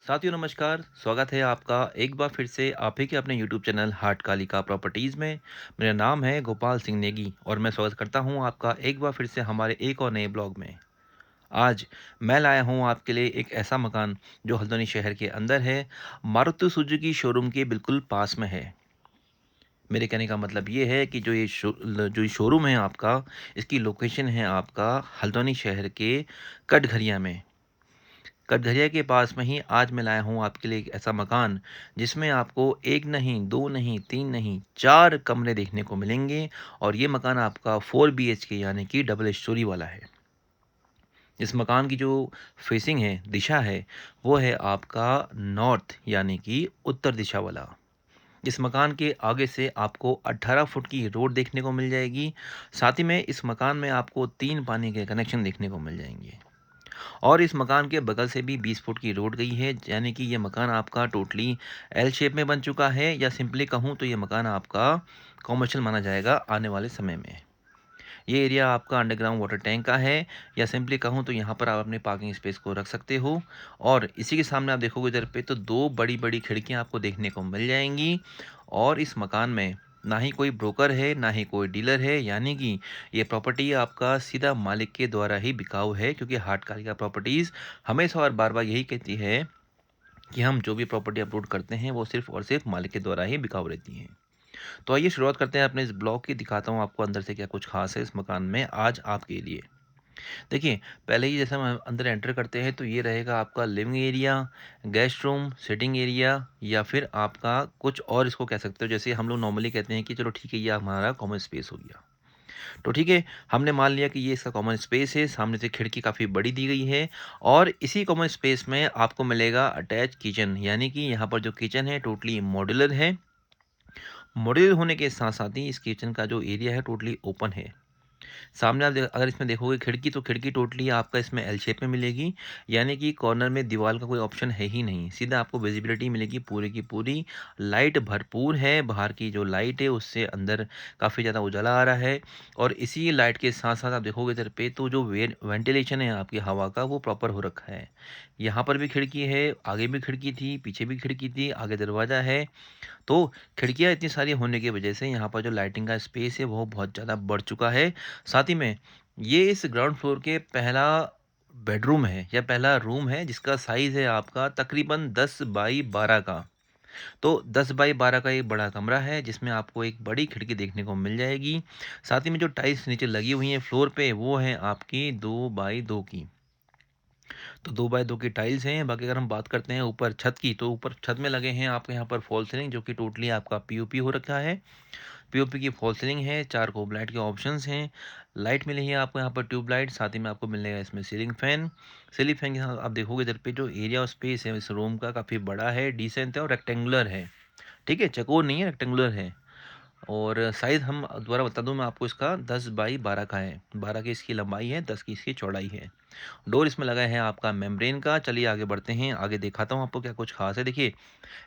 साथियों नमस्कार, स्वागत है आपका एक बार फिर से आप ही के अपने यूट्यूब चैनल हाट कालिका प्रॉपर्टीज़ में। मेरा नाम है गोपाल सिंह नेगी और मैं स्वागत करता हूं आपका एक बार फिर से हमारे एक और नए ब्लॉग में। आज मैं लाया हूं आपके लिए एक ऐसा मकान जो हल्द्वानी शहर के अंदर है, मारुति सुजुकी शोरूम के बिल्कुल पास में है। मेरे कहने का मतलब ये है कि जो ये शोरूम है आपका, इसकी लोकेशन है आपका हल्द्वानी शहर के कटघरिया में। कटघरिया के पास में ही आज मैं लाया हूँ आपके लिए एक ऐसा मकान जिसमें आपको एक नहीं, दो नहीं, तीन नहीं, 4 कमरे देखने को मिलेंगे और ये मकान आपका 4 बीएचके यानी कि डबल स्टोरी वाला है। इस मकान की जो फेसिंग है, दिशा है, वो है आपका नॉर्थ यानी कि उत्तर दिशा वाला। इस मकान के आगे से आपको 18 फुट की रोड देखने को मिल जाएगी। साथ ही में इस मकान में आपको 3 पानी के कनेक्शन देखने को मिल जाएंगे। और इस मकान के बगल से भी 20 फुट की रोड गई है, यानी कि ये मकान आपका टोटली एल शेप में बन चुका है, या सिंपली कहूँ तो ये मकान आपका कॉमर्शियल माना जाएगा आने वाले समय में। ये एरिया आपका अंडरग्राउंड वाटर टैंक का है, या सिंपली कहूँ तो यहाँ पर आप अपने पार्किंग स्पेस को रख सकते हो। और इसी के सामने आप देखोगे इधर पे तो दो बड़ी बड़ी खिड़कियाँ आपको देखने को मिल जाएंगी। और इस मकान में ना ही कोई ब्रोकर है, ना ही कोई डीलर है, यानी कि ये प्रॉपर्टी आपका सीधा मालिक के द्वारा ही बिकाऊ है, क्योंकि हाट कालिका प्रॉपर्टीज़ हमेशा और बार बार यही कहती है कि हम जो भी प्रॉपर्टी अपलोड करते हैं वो सिर्फ और सिर्फ मालिक के द्वारा ही बिकाऊ रहती हैं। तो आइए शुरुआत करते हैं अपने इस ब्लॉग की। दिखाता हूँ आपको अंदर से क्या कुछ खास है इस मकान में आज आपके लिए। देखिए, पहले ही जैसे हम अंदर एंटर करते हैं तो ये रहेगा आपका living area, guest room, sitting area, या फिर आपका कुछ और इसको कह सकते हो। जैसे हम लोग नॉर्मली कहते हैं कि चलो ठीक है, ये हमारा कॉमन स्पेस हो गया। तो ठीक है, हमने मान लिया कि ये इसका कॉमन स्पेस है। सामने से खिड़की काफ़ी बड़ी दी गई है और इसी कॉमन स्पेस में आपको मिलेगा अटैच किचन, यानी कि यहाँ पर जो किचन है टोटली मॉड्यूलर है। मॉड्यूलर होने के साथ साथ ही इस किचन का जो एरिया है टोटली ओपन है। सामने आप अगर इसमें देखोगे खिड़की, तो खिड़की टोटली आपका इसमें एल शेप में मिलेगी, यानी कि कॉर्नर में दीवार का कोई ऑप्शन है ही नहीं। सीधा आपको विजिबिलिटी मिलेगी पूरी की पूरी। लाइट भरपूर है, बाहर की जो लाइट है उससे अंदर काफ़ी ज़्यादा उजाला आ रहा है। और इसी लाइट के साथ साथ आप देखोगे इधर पे तो जो वेंटिलेशन है आपकी हवा का, वो प्रॉपर हो रखा है। यहाँ पर भी खिड़की है, आगे भी खिड़की थी, पीछे भी खिड़की थी, आगे दरवाज़ा है। तो खिड़कियाँ इतनी सारी होने की वजह से यहाँ पर जो लाइटिंग का स्पेस है वो बहुत ज़्यादा बढ़ चुका है। साथ ही में ये इस ग्राउंड फ्लोर के पहला बेडरूम है या पहला रूम है, जिसका साइज़ है आपका तकरीबन 10 बाई 12 का। तो 10 बाई 12 का एक बड़ा कमरा है जिसमें आपको एक बड़ी खिड़की देखने को मिल जाएगी। साथ ही में जो टाइल्स नीचे लगी हुई हैं फ्लोर पे, वो है आपकी 2 बाई 2 की। तो 2 बाय 2 की टाइल्स हैं। बाकी अगर हम बात करते हैं ऊपर छत की, तो ऊपर छत में लगे हैं आपके यहाँ पर फॉल सीलिंग, जो कि टोटली आपका पीओपी हो रखा है। पीओपी की फॉल सीलिंग है, 4 कोब लाइट के ऑप्शंस हैं। लाइट मिली है आपको यहाँ पर ट्यूब लाइट, साथ ही में आपको मिलेगा इसमें सीलिंग फैन। सीलिंग फैन के साथ आप देखोगे इधर पे जो एरिया और स्पेस है इस रूम का काफ़ी बड़ा है, डिसेंट है और रेक्टेंगुलर है। ठीक है, चौकोर नहीं है, रेक्टेंगुलर है। और साइज़ हम दोबारा बता दूँ मैं आपको, इसका 10 बाई 12 का है। 12 की इसकी लंबाई है, 10 की इसकी चौड़ाई है। डोर इसमें लगा है आपका मेम्ब्रेन का। चलिए आगे बढ़ते हैं, आगे दिखाता हूँ आपको क्या कुछ खास है। देखिए,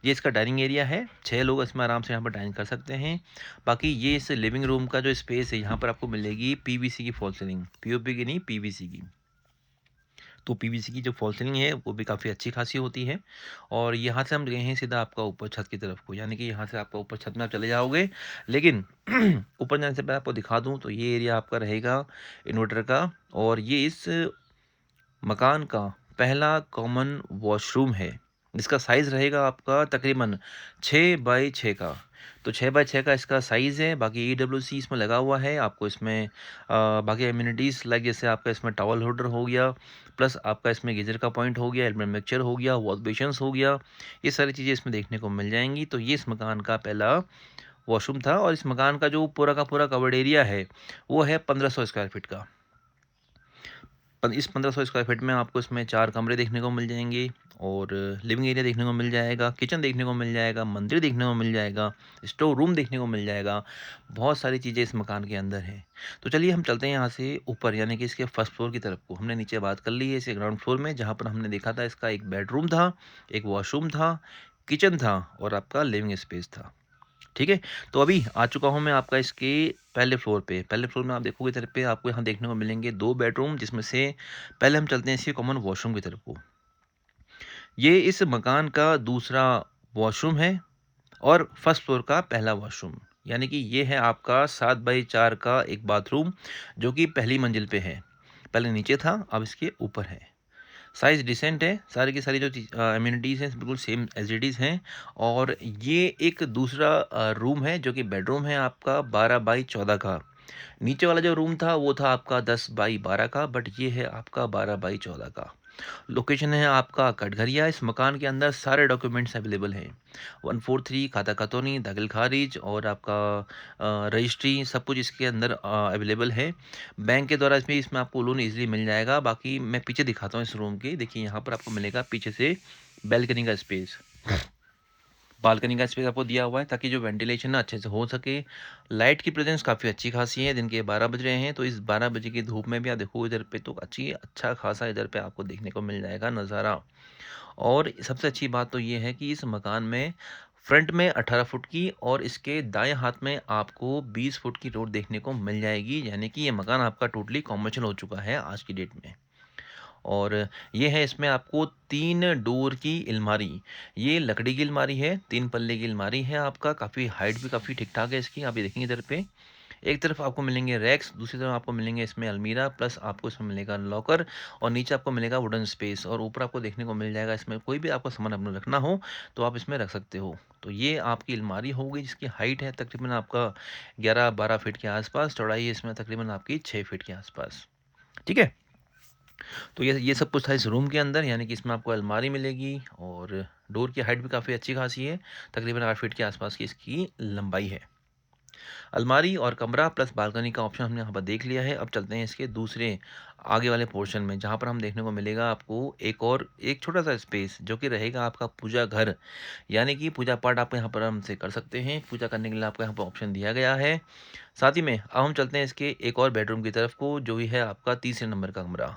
ये इसका डाइनिंग एरिया है, 6 लोग इसमें आराम से यहाँ पर डाइन कर सकते हैं। बाकी ये इस लिविंग रूम का जो स्पेस है, यहाँ पर आपको मिलेगी पीवीसी की फॉल सीलिंग, पीओपी की नहीं, पीवीसी की। तो पीवीसी की जो फॉल सीलिंग है वो भी काफ़ी अच्छी खासी होती है। और यहाँ से हम गए हैं सीधा आपका ऊपर छत की तरफ को, यानी कि यहाँ से आपका ऊपर छत में आप चले जाओगे। लेकिन ऊपर जाने से पहले आपको दिखा दूँ तो ये एरिया आपका रहेगा इन्वर्टर का। और ये इस मकान का पहला कॉमन वॉशरूम है, जिसका साइज़ रहेगा आपका तकरीबन 6 बाई 6 का। तो 6 बाई 6 का इसका साइज़ है। बाकी ईडब्ल्यूसी इसमें लगा हुआ है आपको इसमें। बाकी एमिनिटीज़ लाइक जैसे आपका इसमें टॉवल होल्डर हो गया, प्लस आपका इसमें गीज़र का पॉइंट हो गया, एल्युमिनियम मिक्सचर हो गया, वॉश बेसिन्स हो गया। ये सारी चीज़ें इसमें देखने को मिल जाएँगी। तो ये इस मकान का पहला वॉशरूम था। और इस मकान का जो पूरा का पूरा कवर्ड एरिया है, वो है 1500 स्क्वायर फीट का। इस 1500 स्क्वायर फीट में आपको इसमें 4 कमरे देखने को मिल जाएँगे और लिविंग एरिया देखने को मिल जाएगा, किचन देखने को मिल जाएगा, मंदिर देखने को मिल जाएगा, स्टोर रूम देखने को मिल जाएगा। बहुत सारी चीज़ें इस मकान के अंदर हैं। तो चलिए हम चलते हैं यहाँ से ऊपर, यानी कि इसके फर्स्ट फ्लोर की तरफ को। हमने नीचे बात कर ली है इसके ग्राउंड फ्लोर में, जहाँ पर हमने देखा था इसका एक बेडरूम था, एक वॉशरूम था, किचन था और आपका लिविंग स्पेस था। ठीक है? तो अभी आ चुका हूँ मैं आपका इसके पहले फ्लोर पे। पहले फ्लोर में आप देखोगे इधर पे आपको यहाँ देखने को मिलेंगे 2 बेडरूम, जिसमें से पहले हम चलते हैं इसके कॉमन वॉशरूम की तरफ को। ये इस मकान का दूसरा वॉशरूम है और फर्स्ट फ्लोर का पहला वॉशरूम। यानी कि ये है आपका 7 बाई 4 का एक बाथरूम जो कि पहली मंजिल पे है। पहले नीचे था, अब इसके ऊपर है। साइज़ डिसेंट है, सारी की सारी जो एमिनिटीज़ हैं बिल्कुल सेम एज़ इट इज़ हैं। और ये एक दूसरा रूम है जो कि बेडरूम है आपका 12 बाई 14 का। नीचे वाला जो रूम था वो था आपका 10 बाई 12 का, बट ये है आपका 12 बाई 14 का। लोकेशन है आपका कटघरिया। इस मकान के अंदर सारे डॉक्यूमेंट्स अवेलेबल हैं। 143 खाता खतौनी, दाखिल खारिज और आपका रजिस्ट्री सब कुछ इसके अंदर अवेलेबल है। बैंक के द्वारा इसमें इसमें आपको लोन ईज़िली मिल जाएगा। बाकी मैं पीछे दिखाता हूँ इस रूम की। देखिए यहाँ पर आपको मिलेगा पीछे से बालकनी का स्पेस। बालकनी का स्पेस आपको दिया हुआ है ताकि जो वेंटिलेशन है अच्छे से हो सके। लाइट की प्रेजेंस काफ़ी अच्छी खासी है। दिन के 12 बज रहे हैं, तो इस 12 बजे की धूप में भी आप देखो इधर पे तो अच्छा खासा इधर पे आपको देखने को मिल जाएगा नज़ारा। और सबसे अच्छी बात तो ये है कि इस मकान में फ्रंट में 18 फुट की और इसके दाएं हाथ में आपको 20 फुट की रोड देखने को मिल जाएगी। यानी कि ये मकान आपका टोटली कॉमर्शियल हो चुका है आज की डेट में। और ये है इसमें आपको 3 डोर की अलमारी। ये लकड़ी की अलमारी है, 3 पल्ले की अलमारी है आपका, काफ़ी हाइट भी काफ़ी ठीक-ठाक है इसकी। आप ये देखेंगे इधर पे, एक तरफ आपको मिलेंगे रैक्स, दूसरी तरफ आपको मिलेंगे इसमें अलमीरा, प्लस आपको इसमें मिलेगा लॉकर और नीचे आपको मिलेगा वुडन स्पेस और ऊपर आपको देखने को मिल जाएगा इसमें कोई भी आपका सामान अपना रखना हो, तो आप इसमें रख सकते हो। तो ये आपकी अलमारी हो गई जिसकी हाइट है तकरीबन आपका 11-12 फीट के आस-पास, चौड़ाई है इसमें तकरीबन आपकी 6 फीट के आस-पास। ठीक है? तो ये सब कुछ था इस रूम के अंदर। यानी कि इसमें आपको अलमारी मिलेगी और डोर की हाइट भी काफ़ी अच्छी खासी है, तकरीबन 8 फीट के आसपास की इसकी लंबाई है। अलमारी और कमरा प्लस बालकनी का ऑप्शन हमने यहाँ पर देख लिया है। अब चलते हैं इसके दूसरे आगे वाले पोर्शन में, जहाँ पर हम देखने को मिलेगा आपको एक छोटा सा स्पेस जो कि रहेगा आपका पूजा घर। यानी कि पूजा पाठ आप यहाँ पर आराम से कर सकते हैं। पूजा करने के लिए आपको यहाँ पर ऑप्शन दिया गया है। साथ ही में अब हम चलते हैं इसके एक और बेडरूम की तरफ को, जो ही है आपका तीसरे नंबर का कमरा।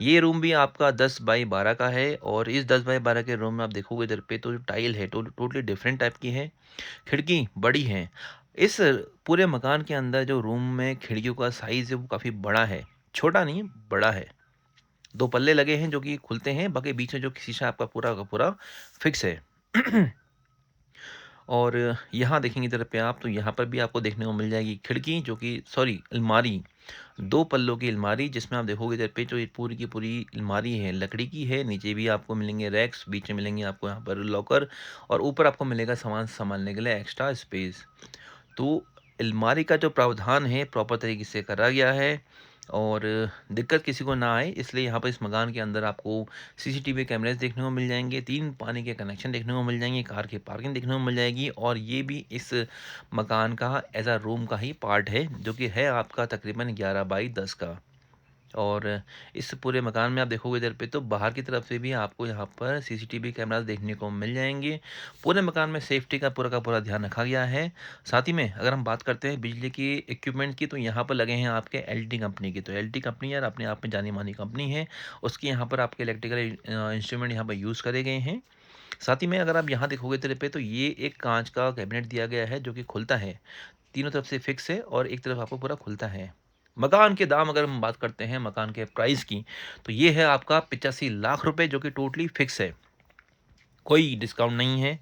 ये रूम भी आपका 10 बाई 12 का है और इस 10 बाई 12 के रूम में आप देखोगे इधर पे तो जो टाइल है टोटली डिफरेंट टाइप की है। खिड़की बड़ी है। इस पूरे मकान के अंदर जो रूम में खिड़कियों का साइज़ है वो काफ़ी बड़ा है। छोटा नहीं है, बड़ा है। 2 पल्ले लगे हैं जो कि खुलते हैं, बाकी बीच में जो शीशा आपका पूरा का पूरा फिक्स है। और यहाँ देखेंगे इधर पे आप, तो यहाँ पर भी आपको देखने को मिल जाएगी खिड़की जो कि सॉरी अलमारी, 2 पल्लों की अलमारी जिसमें आप देखोगे इधर पे जो ये पूरी की पूरी अलमारी है लकड़ी की है। नीचे भी आपको मिलेंगे रैक्स, बीच में मिलेंगे आपको यहाँ पर लॉकर और ऊपर आपको मिलेगा सामान सँभालने के लिए एक्स्ट्रा स्पेस। तो अलमारी का जो प्रावधान है प्रॉपर तरीके से करा गया है और दिक्कत किसी को ना आए इसलिए यहाँ पर इस मकान के अंदर आपको सीसीटीवी कैमरेज देखने को मिल जाएंगे, 3 पानी के कनेक्शन देखने को मिल जाएंगे, कार की पार्किंग देखने को मिल जाएगी और ये भी इस मकान का एज अ रूम का ही पार्ट है जो कि है आपका तकरीबन 11 बाई 10 का। और इस पूरे मकान में आप देखोगे इधर पे तो बाहर की तरफ से भी आपको यहाँ पर सीसीटीवी कैमरास देखने को मिल जाएंगे। पूरे मकान में सेफ्टी का पूरा ध्यान रखा गया है। साथ ही में अगर हम बात करते हैं बिजली की इक्विपमेंट की, तो यहाँ पर लगे हैं आपके एलटी कंपनी की। तो एलटी कंपनी यार अपने आप में जानी मानी कंपनी है। उसकी यहाँ पर आपके इलेक्ट्रिकल इंस्ट्रूमेंट यहाँ पर यूज़ करे गए हैं। साथ ही में अगर आप यहाँ देखोगे तेरे पे तो ये एक कांच का कैबिनेट दिया गया है जो कि खुलता है, तीनों तरफ से फिक्स है और एक तरफ आपको पूरा खुलता है। मकान के दाम अगर हम बात करते हैं मकान के प्राइस की, तो ये है आपका 85 लाख रुपए जो कि टोटली फिक्स है। कोई डिस्काउंट नहीं है,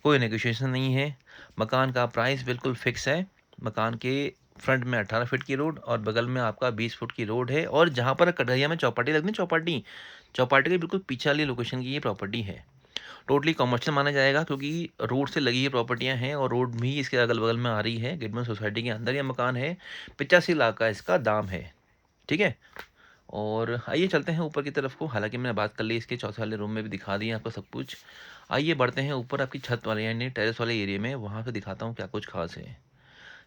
कोई नेगोशिएशन नहीं है। मकान का प्राइस बिल्कुल फिक्स है। मकान के फ्रंट में 18 फीट की रोड और बगल में आपका 20 फुट की रोड है और जहाँ पर कटघरिया में चौपाटी लगती है, चौपाटी चौपाटी के बिल्कुल पीछे वाली लोकेशन की ये प्रॉपर्टी है। टोटली कमर्शियल माना जाएगा क्योंकि रोड से लगी ये प्रॉपर्टियाँ हैं और रोड भी इसके अगल-बगल में आ रही है। गिडमन सोसाइटी के अंदर ये मकान है। 85 लाख का इसका दाम है। ठीक है? और आइए चलते हैं ऊपर की तरफ को। हालाँकि मैंने बात कर ली इसके चौथे वाले रूम में भी दिखा दिया आपको सब कुछ। आइए बढ़ते हैं ऊपर आपकी छत वाले यानी टेरेस वाले एरिया में, वहाँ पे दिखाता हूँ क्या कुछ ख़ास है।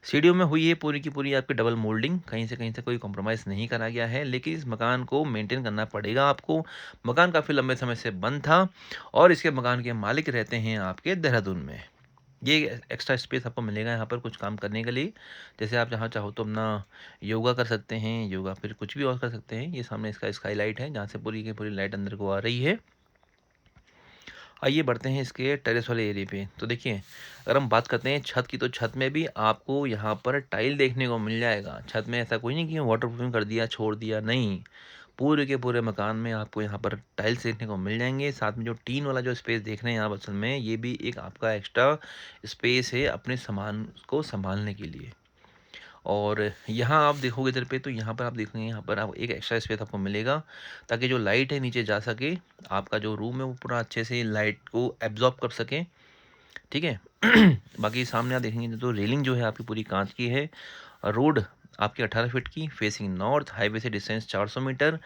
सीढ़ियों में हुई है पूरी की पूरी आपकी डबल मोल्डिंग, कहीं से कोई कॉम्प्रोमाइज़ नहीं करा गया है, लेकिन इस मकान को मेंटेन करना पड़ेगा आपको। मकान काफ़ी लंबे समय से बंद था और इसके मकान के मालिक रहते हैं आपके देहरादून में। ये एक्स्ट्रा स्पेस आपको मिलेगा यहाँ पर कुछ काम करने के लिए। जैसे आप जहाँ चाहो तो अपना योगा कर सकते हैं, योगा फिर कुछ भी और कर सकते हैं। ये सामने इसका स्काईलाइट है जहाँ से पूरी की पूरी लाइट अंदर को आ रही है। आइए बढ़ते हैं इसके टेरेस वाले एरिया पे। तो देखिए, अगर हम बात करते हैं छत की, तो छत में भी आपको यहाँ पर टाइल देखने को मिल जाएगा। छत में ऐसा कोई नहीं कि वाटर प्रूफिंग कर दिया, छोड़ दिया, नहीं। पूरे के पूरे मकान में आपको यहाँ पर टाइल्स देखने को मिल जाएँगे। साथ में जो टीन वाला जो स्पेस देख रहे हैं आप असल में, ये भी एक आपका एक्स्ट्रा स्पेस है अपने सामान को सँभालने के लिए। और यहाँ आप देखोगे इधर पे, तो यहाँ पर आप देखेंगे, यहाँ पर आप एक एक्स्ट्रा स्पेस आपको मिलेगा ताकि जो लाइट है नीचे जा सके। आपका जो रूम है वो पूरा अच्छे से लाइट को एब्ज़ॉर्ब कर सके, ठीक है? बाकी सामने आप देखेंगे तो रेलिंग जो है आपकी पूरी काँच की है। रोड आपकी 18 फीट की, फेसिंग नॉर्थ, हाईवे से distance 400 metre.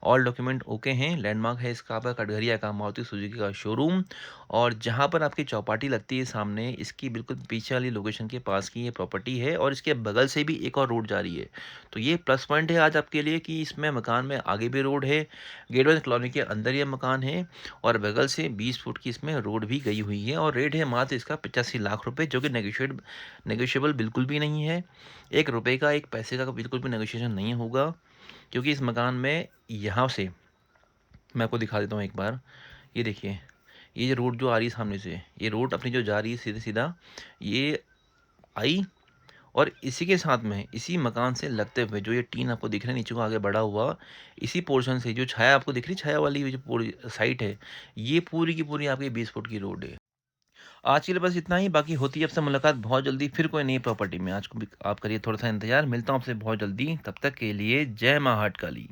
All document okay हैं। लैंडमार्क है इसका आपका कटघरिया का मारुति सुजुकी का शोरूम। और जहाँ पर आपकी चौपाटी लगती है सामने, इसकी बिल्कुल पीछे वाली लोकेशन के पास की ये प्रॉपर्टी है और इसके बगल से भी एक और रोड जा रही है। तो ये प्लस पॉइंट है आज आपके लिए कि इसमें मकान में आगे भी रोड है, गेटवे कॉलोनी के अंदर ये मकान है और बगल से 20 फुट की इसमें रोड भी गई हुई है और रेट है मात्र इसका 85 लाख रुपए, जो कि नेगोशिएबल बिल्कुल भी नहीं है। एक रुपए का, एक पैसे का बिल्कुल भी नेगोशिएशन नहीं होगा, क्योंकि इस मकान में यहाँ से मैं आपको दिखा देता हूँ एक बार। ये देखिए, ये जो रोड जो आ रही है सामने से, ये रोड अपनी जो जा रही है सीधा-सीधा, ये आई और इसी के साथ में, इसी मकान से लगते हुए जो ये टीन आपको दिख रहा है नीचे को आगे बढ़ा हुआ, इसी पोर्शन से जो छाया आपको दिख रही है, छाया वाली जो पूरी साइट है, ये पूरी की पूरी आपकी 20 फुट की रोड है। आज के लिए बस इतना ही, बाकी होती है आपसे मुलाकात बहुत जल्दी फिर कोई नई प्रॉपर्टी में। आज को भी आप करिए थोड़ा-सा इंतज़ार, मिलता हूँ आपसे बहुत जल्दी, तब तक के लिए जय माँ हाट काली।